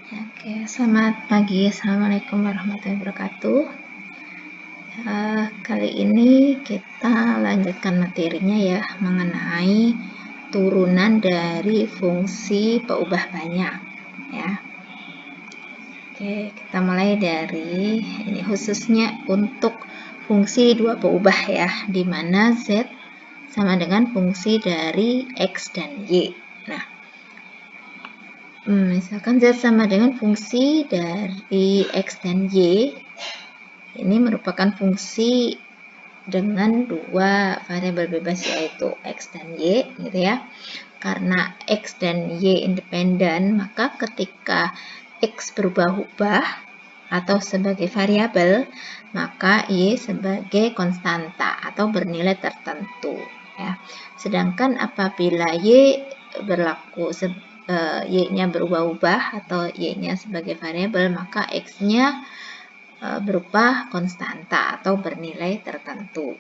Oke, selamat pagi. Assalamualaikum warahmatullahi wabarakatuh. Kali ini kita lanjutkan materinya ya, mengenai turunan dari fungsi peubah banyak ya. Oke, kita mulai dari ini khususnya untuk fungsi dua peubah ya, di mana Z sama dengan fungsi dari X dan Y. Nah, misalkan Z sama dengan fungsi dari X dan Y, ini merupakan fungsi dengan dua variabel bebas yaitu X dan Y gitu ya. Karena X dan Y independen, maka ketika X berubah-ubah atau sebagai variabel, maka Y sebagai konstanta atau bernilai tertentu ya. Sedangkan apabila Y berlaku Y-nya berubah-ubah atau Y-nya sebagai variabel, maka X-nya berupa konstanta atau bernilai tertentu.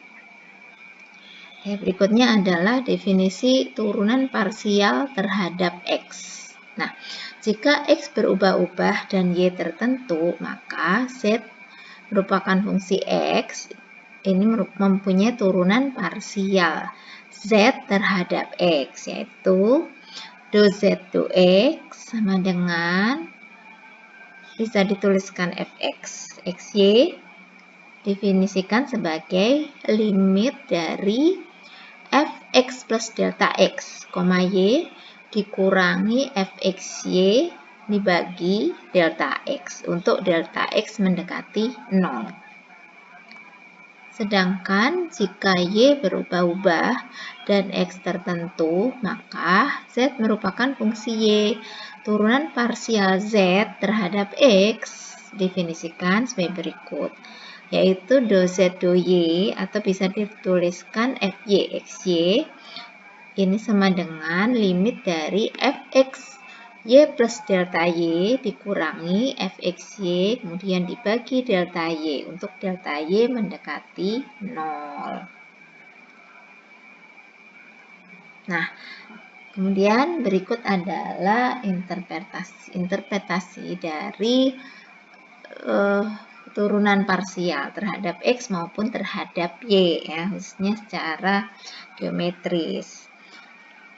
Ya, berikutnya adalah definisi turunan parsial terhadap X. Nah, jika X berubah-ubah dan Y tertentu, maka Z merupakan fungsi X ini mempunyai turunan parsial Z terhadap X, yaitu do Z do X sama dengan, bisa dituliskan fx xy definisikan sebagai limit dari fx plus delta x, y dikurangi fxy dibagi delta x untuk delta x mendekati 0. Sedangkan jika Y berubah-ubah dan X tertentu, maka Z merupakan fungsi Y. Turunan parsial Z terhadap X definisikan sebagai berikut, yaitu do Z do Y atau bisa dituliskan Fy Xy ini sama dengan limit dari Fx Y plus delta Y dikurangi Fxy kemudian dibagi delta Y untuk delta Y mendekati 0. Nah, kemudian berikut adalah interpretasi dari turunan parsial terhadap X maupun terhadap Y ya, khususnya secara geometris.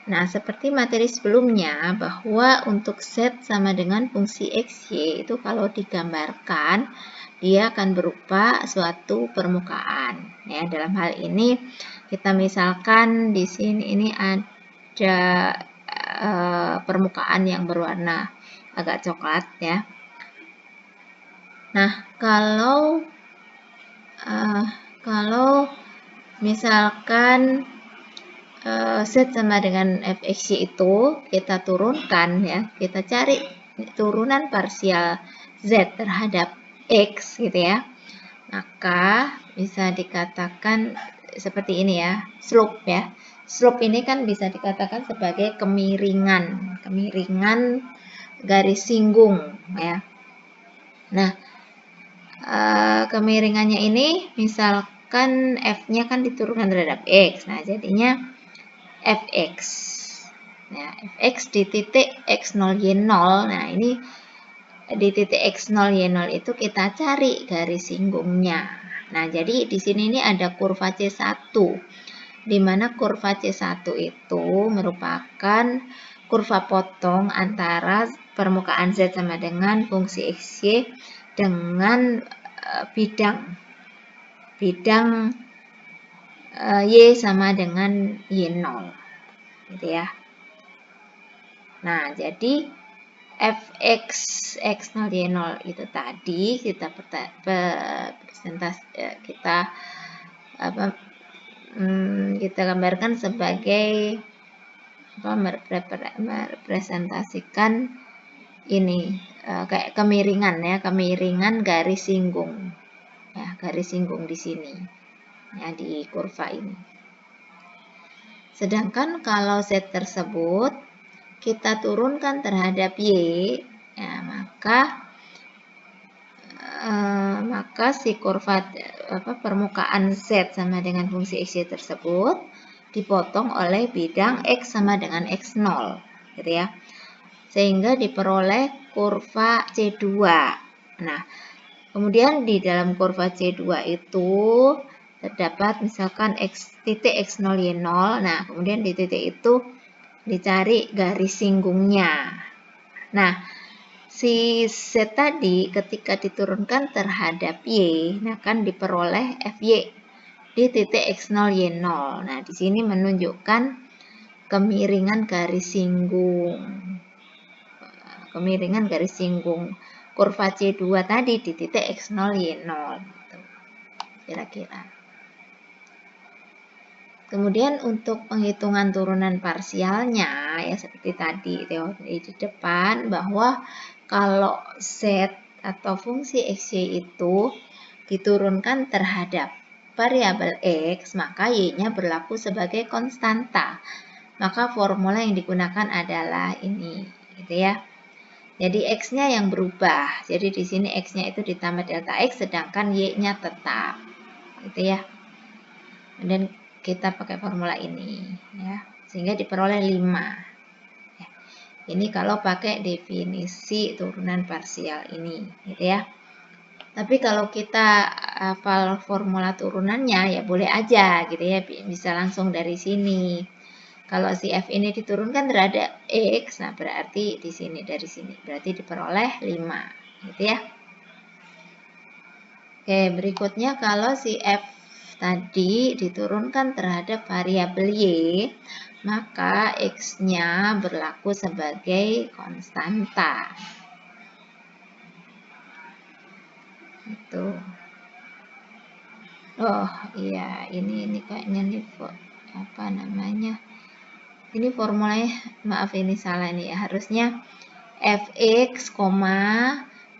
Nah, seperti materi sebelumnya, bahwa untuk Z sama dengan fungsi XY itu kalau digambarkan, dia akan berupa suatu permukaan. Ya, dalam hal ini, kita misalkan di sini ini ada permukaan yang berwarna agak coklat ya. Nah, kalau misalkan Z sama dengan fxy itu kita turunkan ya, kita cari turunan parsial Z terhadap X gitu ya, maka bisa dikatakan seperti ini ya, slope ya. Slope ini kan bisa dikatakan sebagai kemiringan garis singgung ya. Nah, kemiringannya ini misalkan F-nya kan diturunkan terhadap X, nah jadinya fx. Nah, fx di titik x0 y0. Nah, ini di titik x0 y0 itu kita cari garis singgungnya. Nah, jadi di sini ini ada kurva C1. Di mana kurva C1 itu merupakan kurva potong antara permukaan Z sama dengan fungsi XY dengan bidang Y sama dengan Y0 gitu ya. Nah, jadi fx x0 y0 itu tadi kita kita gambarkan sebagai merepresentasikan ini kayak kemiringan ya, kemiringan garis singgung ya, garis singgung di sini ya, di kurva ini. Sedangkan kalau Z tersebut kita turunkan terhadap Y, ya, maka si kurva permukaan Z sama dengan fungsi XY tersebut dipotong oleh bidang X sama dengan X0 gitu ya. sehingga diperoleh kurva C2. Nah, kemudian di dalam kurva C2 itu terdapat misalkan titik X0, Y0. Nah, kemudian di titik itu dicari garis singgungnya. Nah, si Z tadi ketika diturunkan terhadap Y, nah kan diperoleh FY di titik X0, Y0. Nah, di sini menunjukkan kemiringan garis singgung. Kemiringan garis singgung kurva C2 tadi di titik X0, Y0. Gitu, kira-kira. Kemudian untuk penghitungan turunan parsialnya, ya seperti tadi teori di depan, bahwa kalau Z atau fungsi XY itu diturunkan terhadap variabel X, maka Y-nya berlaku sebagai konstanta. Maka formula yang digunakan adalah ini, gitu ya. Jadi X-nya yang berubah. Jadi di sini X-nya itu ditambah delta X, sedangkan Y-nya tetap, gitu ya. Dan kita pakai formula ini, ya, sehingga diperoleh 5. Ya. Ini kalau pakai definisi turunan parsial ini, gitu ya. Tapi kalau kita hafal formula turunannya, ya boleh aja, gitu ya, bisa langsung dari sini. Kalau si F ini diturunkan terhadap X, nah berarti di sini, dari sini, berarti diperoleh 5, gitu ya. Oke, berikutnya kalau si F tadi diturunkan terhadap variabel Y, maka X-nya berlaku sebagai konstanta. Itu. Oh iya, ini kayaknya nih apa namanya? Ini formulanya, maaf ini salah nih ya. Harusnya Fx,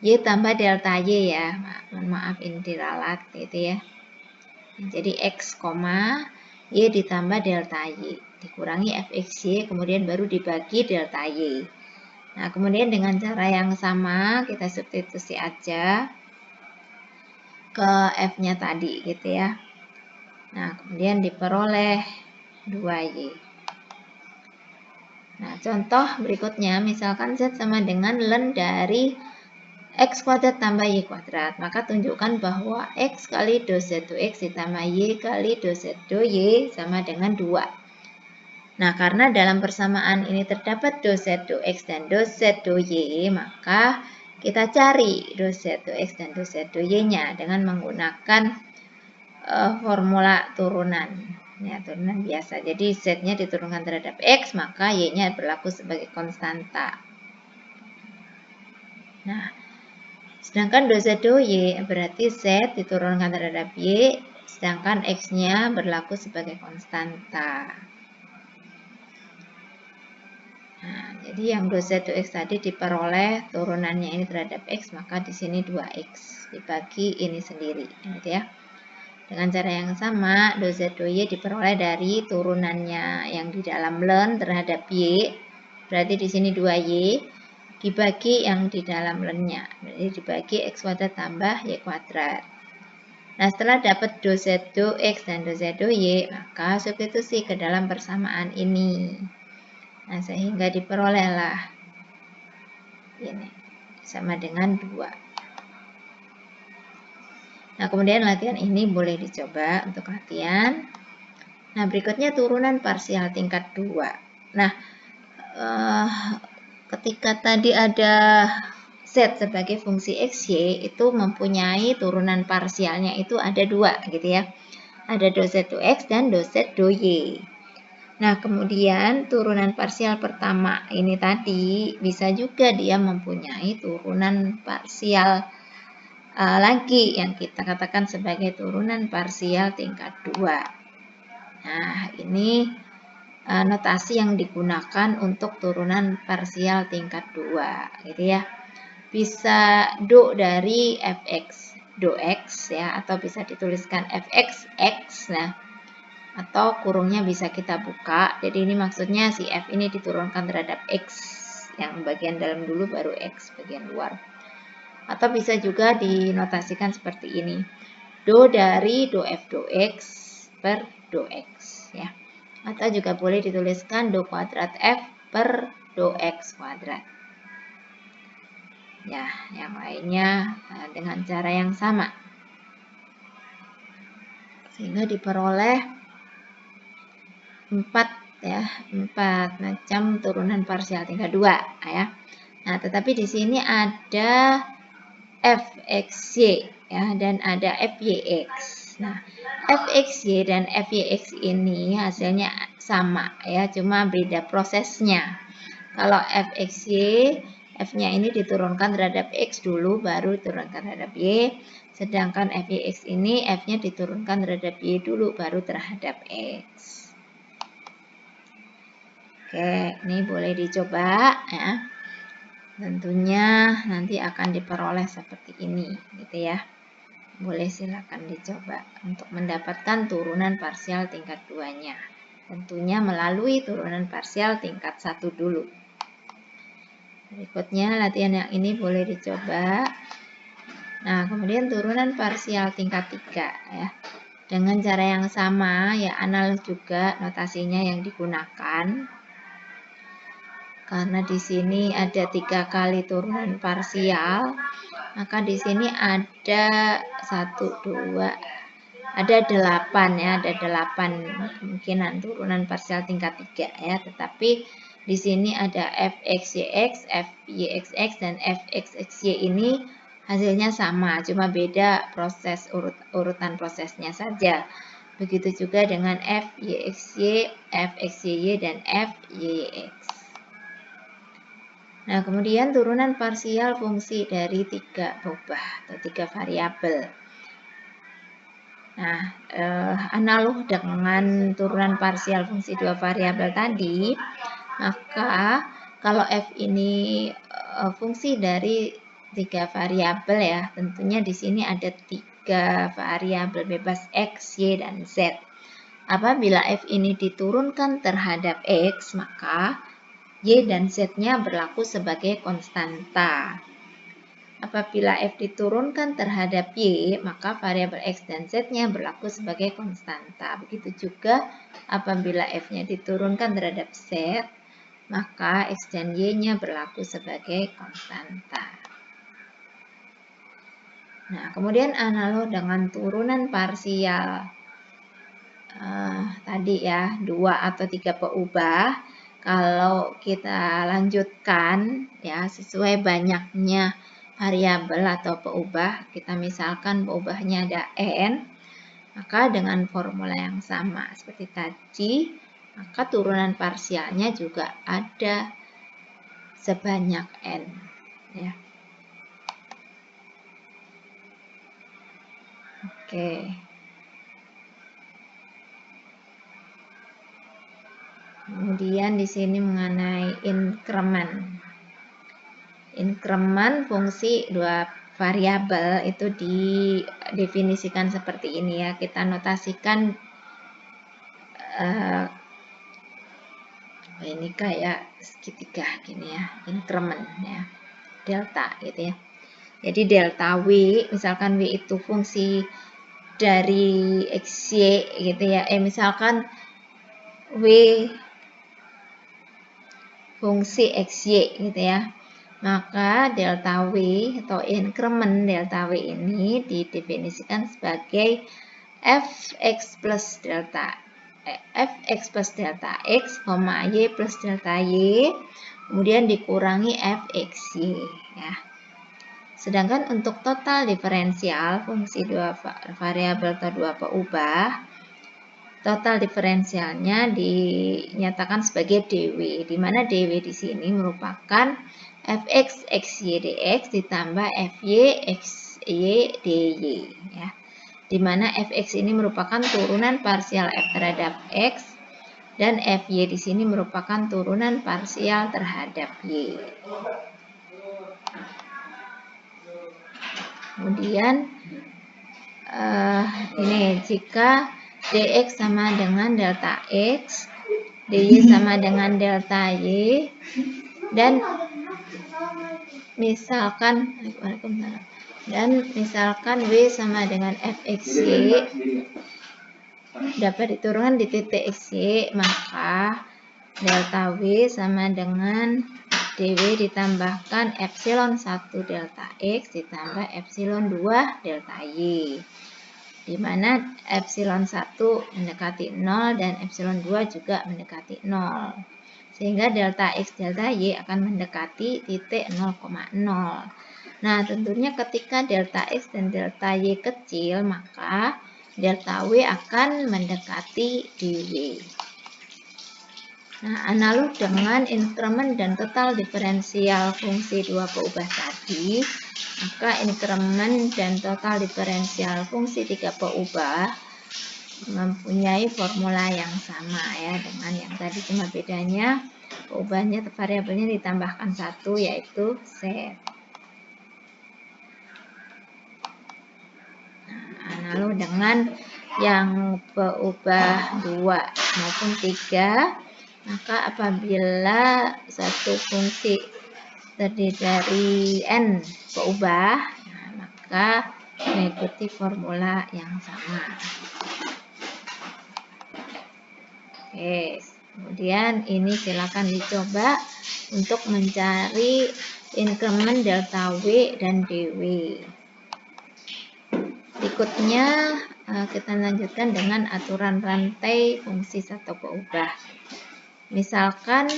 Y tambah delta Y ya. Maaf ini diralat gitu ya. Jadi X, Y ditambah delta Y. Dikurangi Fxy, kemudian baru dibagi delta Y. Nah, kemudian dengan cara yang sama, kita substitusi aja ke F-nya tadi gitu ya. Nah, kemudian diperoleh 2Y. Nah, contoh berikutnya, misalkan Z sama dengan ln dari X kuadrat tambah Y kuadrat. Maka tunjukkan bahwa X kali do Z do X ditambah Y kali do Z do Y sama dengan 2. Nah, karena dalam persamaan ini terdapat do Z do X dan do Z do Y, maka kita cari do Z do X dan do Z do Y-nya dengan menggunakan formula turunan. Ya, turunan biasa. Jadi Z-nya diturunkan terhadap X, maka Y-nya berlaku sebagai konstanta. Nah, sedangkan do Z do Y berarti Z diturunkan terhadap Y, sedangkan X-nya berlaku sebagai konstanta. Nah, jadi yang do Z do X tadi diperoleh turunannya ini terhadap X, maka di sini 2X dibagi ini sendiri, gitu ya. Dengan cara yang sama, do Z do Y diperoleh dari turunannya yang di dalam ln terhadap Y, berarti di sini 2Y, dibagi yang di dalam ln-nya, berarti dibagi X kuadrat tambah Y kuadrat. Nah, setelah dapat do Z do X dan do Z do Y, maka substitusi ke dalam persamaan ini. Nah, sehingga diperolehlah ini sama dengan 2. Nah, kemudian latihan ini boleh dicoba untuk latihan. Nah, berikutnya turunan parsial tingkat 2. Nah, ketika tadi ada Z sebagai fungsi XY, itu mempunyai turunan parsialnya itu ada 2, gitu ya. Ada do Z do X dan do Z do Y. Nah, kemudian turunan parsial pertama ini tadi bisa juga dia mempunyai turunan parsial lagi yang kita katakan sebagai turunan parsial tingkat 2. Nah, ini notasi yang digunakan untuk turunan parsial tingkat 2, gitu ya. Bisa do dari Fx, do X ya, atau bisa dituliskan Fx, X. Nah, atau kurungnya bisa kita buka. Jadi ini maksudnya si F ini diturunkan terhadap X, yang bagian dalam dulu baru X bagian luar. Atau bisa juga dinotasikan seperti ini, do dari do F do X per do X ya. Atau juga boleh dituliskan do kuadrat F per do X kuadrat. Ya, yang lainnya dengan cara yang sama. Sehingga diperoleh 4 macam turunan parsial tingkat 2 ya. Nah, tetapi di sini ada fxy ya dan ada fyx. Nah, fxy dan fyx ini hasilnya sama ya, cuma beda prosesnya. Kalau fxy, f-nya ini diturunkan terhadap x dulu, baru diturunkan terhadap y. Sedangkan fyx ini f-nya diturunkan terhadap y dulu, baru terhadap x. Oke, ini boleh dicoba ya. Tentunya nanti akan diperoleh seperti ini, gitu ya. Boleh silakan dicoba untuk mendapatkan turunan parsial tingkat 2-nya. Tentunya melalui turunan parsial tingkat 1 dulu. Berikutnya latihan yang ini boleh dicoba. Nah, kemudian turunan parsial tingkat 3 ya. Dengan cara yang sama ya, analog juga notasinya yang digunakan. Karena di sini ada 3 kali turunan parsial, maka di sini ada 8 ya, ada 8 kemungkinan turunan parsial tingkat 3 ya, tetapi di sini ada fxyx, fyxx dan fxxy ini hasilnya sama, cuma beda proses urutan prosesnya saja. Begitu juga dengan fyxy, fxy dan fyx. Nah, kemudian turunan parsial fungsi dari 3 peubah atau 3 variabel. Nah, analog dengan turunan parsial fungsi 2 variabel tadi, maka kalau f ini fungsi dari 3 variabel ya, tentunya di sini ada 3 variabel bebas x, y, dan z. Apabila f ini diturunkan terhadap x, maka y dan z-nya berlaku sebagai konstanta. Apabila f diturunkan terhadap y, maka variabel x dan z-nya berlaku sebagai konstanta. Begitu juga apabila f-nya diturunkan terhadap z, maka x dan y-nya berlaku sebagai konstanta. Nah, kemudian analog dengan turunan parsial tadi ya, 2 atau 3 peubah. Kalau kita lanjutkan ya, sesuai banyaknya variabel atau peubah, kita misalkan peubahnya ada n, maka dengan formula yang sama seperti tadi, maka turunan parsialnya juga ada sebanyak n ya. Oke. Kemudian di sini mengenai increment. Increment fungsi 2 variabel itu didefinisikan seperti ini ya. Kita notasikan ini kayak segitiga gini ya, increment ya. Delta gitu ya. Jadi delta W, misalkan W itu fungsi dari XY gitu ya. Misalkan W fungsi XY gitu ya. Maka delta W atau increment delta W ini didefinisikan sebagai fx plus delta x, y plus delta y, kemudian dikurangi fxy ya. Sedangkan untuk total diferensial fungsi 2 variabel atau 2 peubah, total diferensialnya dinyatakan sebagai dw, di mana dw di sini merupakan fx xy dx ditambah fy xy dy ya. Di mana fx ini merupakan turunan parsial f terhadap x dan fy di sini merupakan turunan parsial terhadap y. Kemudian ini jika dx sama dengan delta x, dy sama dengan delta y, dan misalkan W sama dengan fxy dapat diturunkan di titik xy, maka delta W sama dengan dw ditambahkan epsilon 1 delta X ditambah epsilon 2 delta Y. Di mana epsilon 1 mendekati 0 dan epsilon 2 juga mendekati 0. Sehingga delta X delta Y akan mendekati titik 0,0. Nah, tentunya ketika delta X dan delta Y kecil, maka delta W akan mendekati dw. Nah, analog dengan inkremen dan total diferensial fungsi dua peubah tadi, maka inkremen dan total diferensial fungsi tiga peubah mempunyai formula yang sama ya dengan yang tadi, cuma bedanya peubahnya variabelnya ditambahkan satu yaitu z. Nah, analog dengan yang peubah 2 maupun 3, maka apabila satu fungsi terdiri dari n peubah, nah, maka mengikuti formula yang sama. Oke, kemudian ini silakan dicoba untuk mencari inkremen delta W dan dw. Berikutnya kita lanjutkan dengan aturan rantai fungsi satu peubah. Misalkan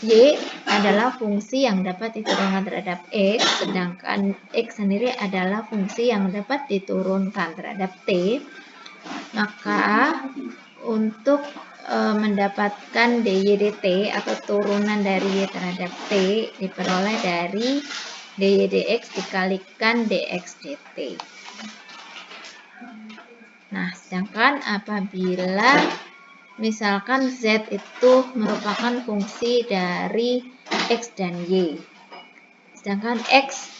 Y adalah fungsi yang dapat diturunkan terhadap X, sedangkan X sendiri adalah fungsi yang dapat diturunkan terhadap T. Maka untuk mendapatkan dy dt atau turunan dari Y terhadap T diperoleh dari dy dx dikalikan dx dt. Nah, sedangkan apabila misalkan Z itu merupakan fungsi dari X dan Y. Sedangkan X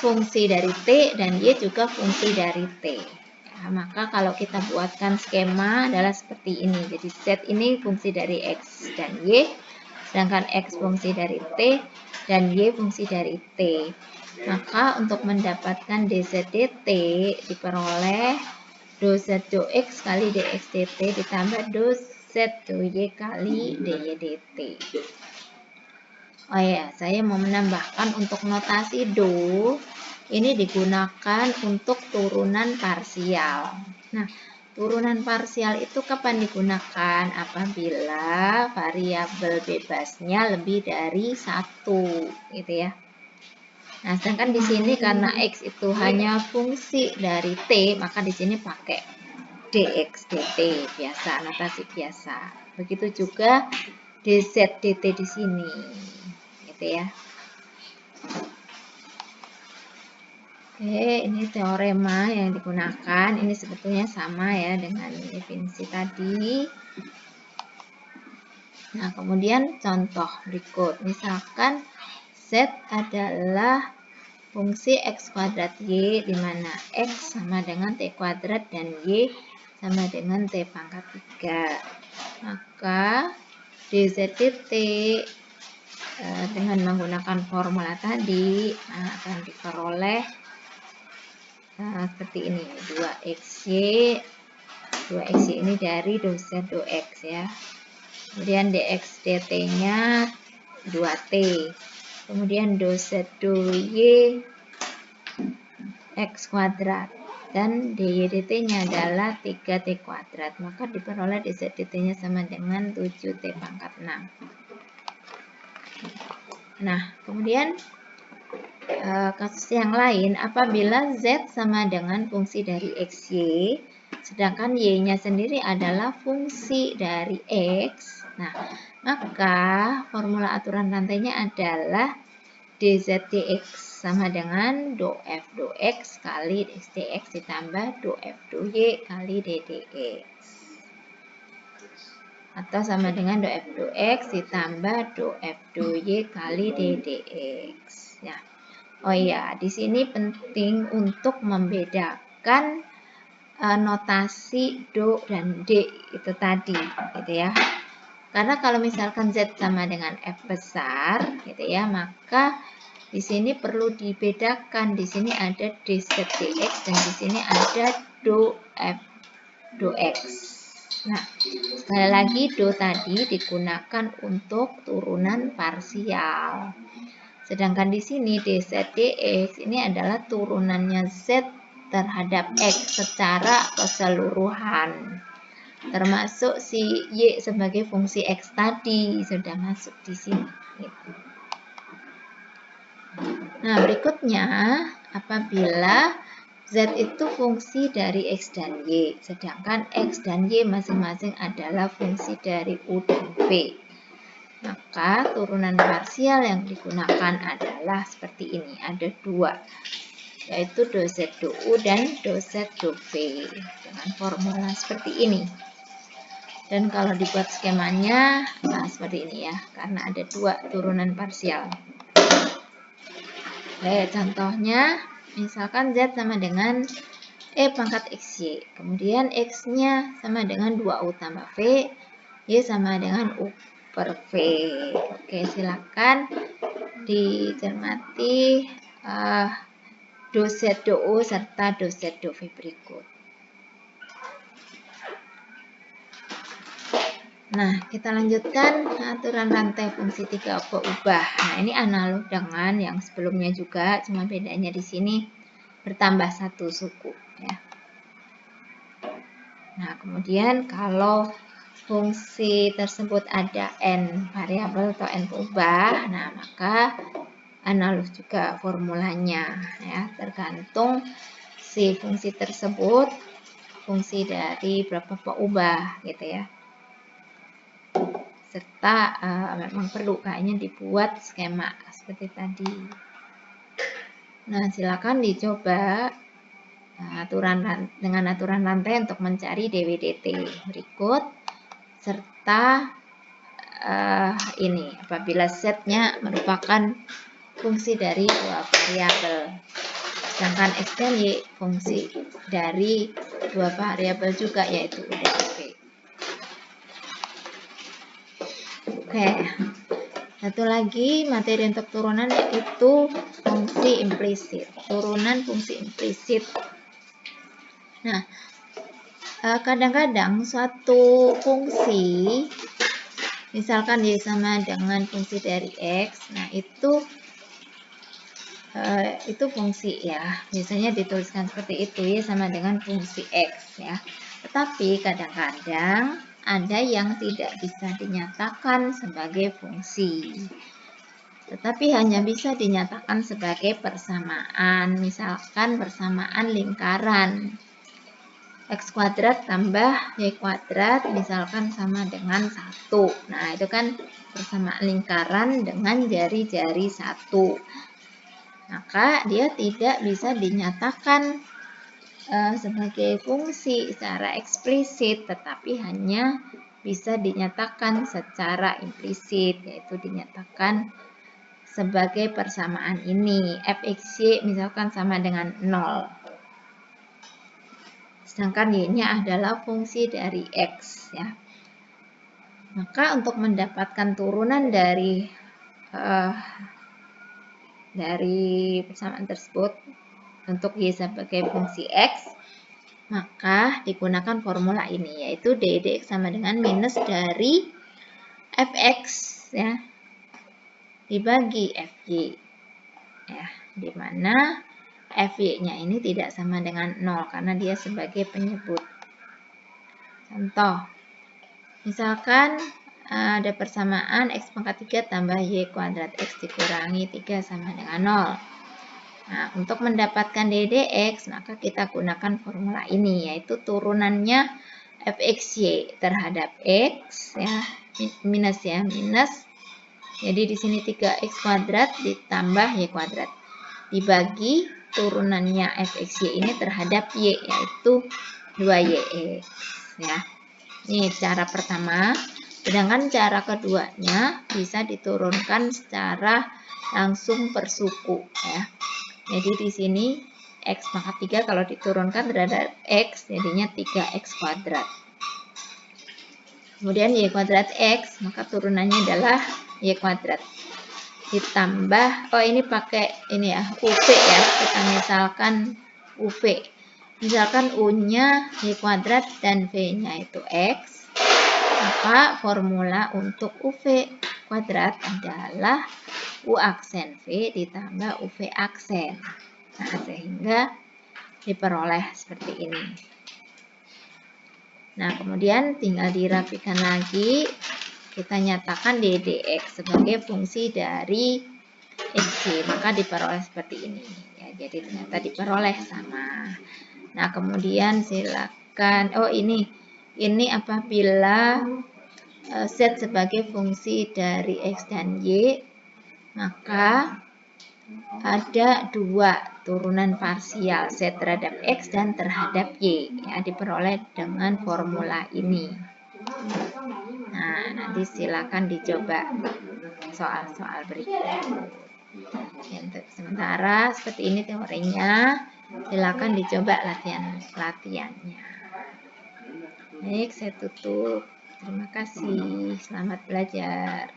fungsi dari T dan Y juga fungsi dari T. Ya, maka kalau kita buatkan skema adalah seperti ini. Jadi Z ini fungsi dari X dan Y. Sedangkan X fungsi dari T dan Y fungsi dari T. Maka untuk mendapatkan dz dt diperoleh dz dx kali dx dt ditambah dz dy kali dy dt. Oh ya, saya mau menambahkan untuk notasi do, ini digunakan untuk turunan parsial. Nah, turunan parsial itu kapan digunakan? Apabila variabel bebasnya lebih dari 1, gitu ya. Nah, sedangkan di sini karena X itu hanya fungsi dari T, maka di sini pakai dx dt biasa, notasi biasa. Begitu juga dz dt di sini, gitu ya. Oke, ini teorema yang digunakan. Ini sebetulnya sama ya dengan definisi tadi. Nah, kemudian contoh berikut. Misalkan Z adalah fungsi X kuadrat Y, di mana X sama dengan T kuadrat dan Y sama dengan T pangkat 3. Maka dz dt dengan menggunakan formula tadi akan diperoleh seperti ini, 2xy ini dari dz dx ya. Kemudian dx dt-nya 2t. Kemudian dz dy x kuadrat dan dy dt-nya adalah 3t kuadrat. Maka diperoleh dz dt-nya sama dengan 7t pangkat 6. Nah, kemudian kasus yang lain, apabila z sama dengan fungsi dari xy, sedangkan y-nya sendiri adalah fungsi dari x. Nah, maka formula aturan rantainya adalah dz dx sama dengan do f do x kali dx dx ditambah do f do y kali ddx. Atau sama dengan do f do x ditambah do f do y kali ddx. Ya. Oh iya, di sini penting untuk membedakan notasi do dan d itu tadi, gitu ya. Karena kalau misalkan z sama dengan f besar, gitu ya, maka di sini perlu dibedakan. Di sini ada dz dx dan di sini ada do f do x. Nah, sekali lagi do tadi digunakan untuk turunan parsial. Sedangkan di sini dz dx ini adalah turunannya z terhadap x secara keseluruhan. Termasuk si y sebagai fungsi x tadi sudah masuk di sini. Nah, berikutnya apabila z itu fungsi dari x dan y, sedangkan x dan y masing-masing adalah fungsi dari u dan v. Maka turunan parsial yang digunakan adalah seperti ini. Ada dua, yaitu do z do u dan do z do v. Dengan formula seperti ini. Dan kalau dibuat skemanya, nah seperti ini ya, karena ada dua turunan parsial. Oke, contohnya, misalkan z sama dengan E pangkat XY. Kemudian X-nya sama dengan 2U tambah V. Y sama dengan U per V. Oke, silakan dicermati do Z do U serta do Z do V berikut. Nah, kita lanjutkan aturan rantai fungsi 3 ubah. Nah, ini analog dengan yang sebelumnya juga, cuma bedanya di sini bertambah satu suku. Ya. Nah, kemudian kalau fungsi tersebut ada n variabel atau n ubah, nah maka analog juga formulanya ya, tergantung si fungsi tersebut fungsi dari berapa ubah gitu ya. Serta memang perlu kayaknya dibuat skema seperti tadi. Nah, silakan dicoba dengan aturan rantai untuk mencari dw/dt berikut, serta ini apabila Z-nya merupakan fungsi dari dua variabel, sedangkan X dan Y fungsi dari dua variabel juga, yaitu U dan V. Oke, satu lagi materi untuk turunan yaitu fungsi implisit, turunan fungsi implisit. Nah, kadang-kadang suatu fungsi, misalkan Y sama dengan fungsi dari X, nah itu fungsi ya, biasanya dituliskan seperti itu, Y sama dengan fungsi X ya. Tetapi kadang-kadang ada yang tidak bisa dinyatakan sebagai fungsi, tetapi hanya bisa dinyatakan sebagai persamaan, misalkan persamaan lingkaran. X kuadrat tambah Y kuadrat misalkan sama dengan 1. Nah, itu kan persamaan lingkaran dengan jari-jari 1. Maka dia tidak bisa dinyatakan sebagai fungsi secara eksplisit, tetapi hanya bisa dinyatakan secara implisit, yaitu dinyatakan sebagai persamaan ini. Fxy misalkan sama dengan 0. Sedangkan Y-nya adalah fungsi dari X ya. Maka untuk mendapatkan turunan dari persamaan tersebut untuk Y sebagai fungsi X, maka digunakan formula ini, yaitu dx sama dengan minus dari fx ya dibagi fy ya, dimana fy-nya ini tidak sama dengan 0 karena dia sebagai penyebut. Contoh, misalkan ada persamaan x pangkat 3 tambah y kuadrat x dikurangi 3 sama dengan 0. Nah, untuk mendapatkan ddx, maka kita gunakan formula ini, yaitu turunannya fxy terhadap x ya, minus ya, minus. Jadi di sini 3x kuadrat ditambah y kuadrat dibagi turunannya fxy ini terhadap y, yaitu 2yx ya. Ini cara pertama. Sedangkan cara keduanya bisa diturunkan secara langsung per suku ya. Jadi di sini x pangkat 3 kalau diturunkan terhadap x jadinya 3x kuadrat. Kemudian y kuadrat x, maka turunannya adalah y kuadrat ditambah, ini pakai ini ya, UV ya, kita misalkan UV. Misalkan U-nya y kuadrat dan V-nya itu x, Maka formula untuk UV kuadrat adalah U aksen V ditambah UV aksen. Nah, sehingga diperoleh seperti ini. Nah, kemudian tinggal dirapikan lagi. Kita nyatakan ddx sebagai fungsi dari xy, maka diperoleh seperti ini. Ya, jadi ternyata diperoleh sama. Nah, kemudian silakan. Oh, ini apabila z sebagai fungsi dari x dan y, maka ada dua turunan parsial z terhadap x dan terhadap y, ya, diperoleh dengan formula ini. Nah, nanti silakan dicoba soal-soal berikut. Untuk sementara seperti ini teorinya, silakan dicoba latihannya. Baik, saya tutup. Terima kasih. Selamat belajar.